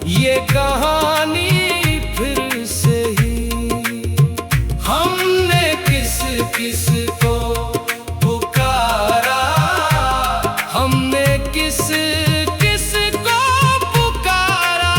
ये कहानी फिर से ही। हमने किस किस को पुकारा, हमने किस किस को पुकारा।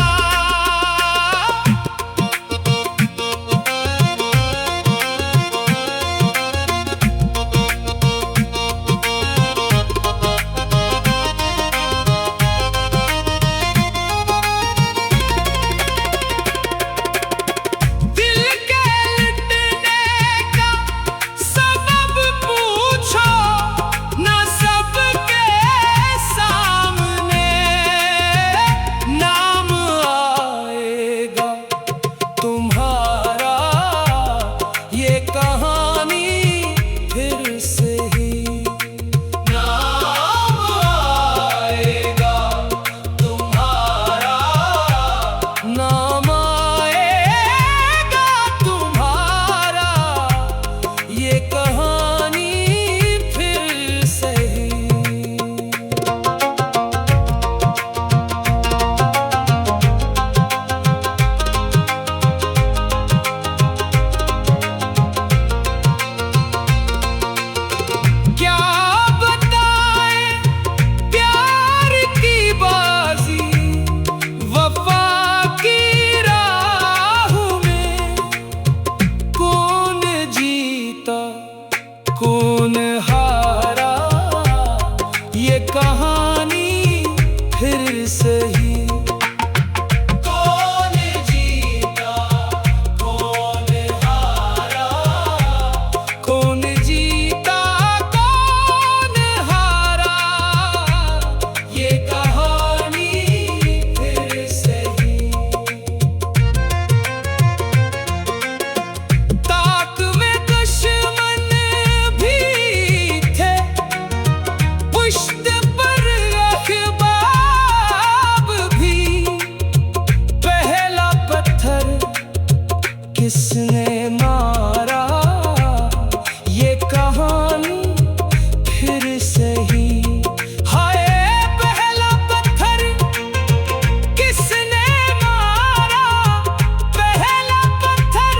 कौन हारा, ये कहानी फिर से ही। कौन जीता कौन हारा, कौन जीता कौन हारा, ये कहानी फिर से ही। ताक में दुश्मन किसने मारा, ये कहानी फिर से ही। हाय पहला पत्थर किसने मारा, पहला पत्थर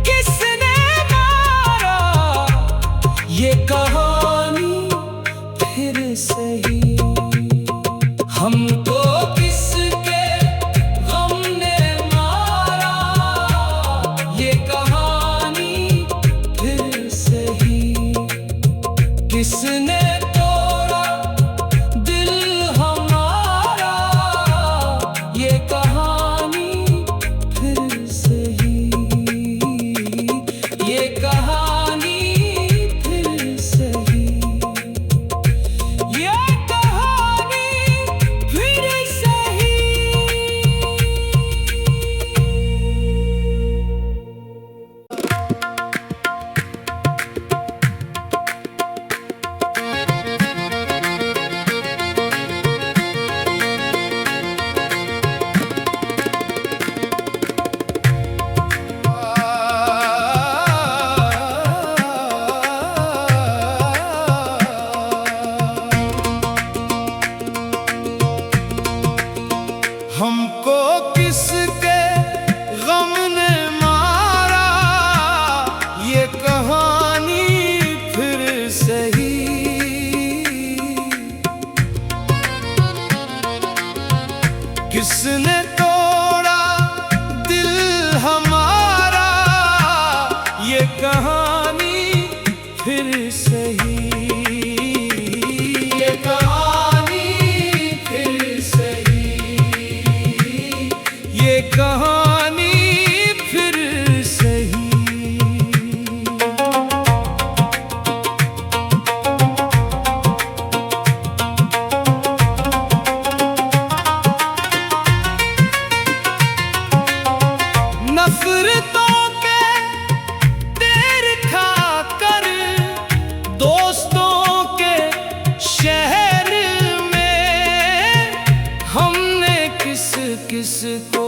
किसने मारा, ये कहानी फिर से ही। हमको किसके गम ने मारा, ये कहानी फिर से ही। किसने तोड़ा दिल हमारा, ये कहानी फिर से ही। ये कहानी फिर से ही। ये कहानी फिर से ही। हमको किसके गम ने मारा, ये कहानी फिर से ही। किसने तोड़ा दिल हमारा, ये कहानी फिर से ही। ये कहानी फिर से ही। ये कहानी फिर से ही। नफरतों के तेर खाकर दोस्तों के शहर में, हमने किस किस को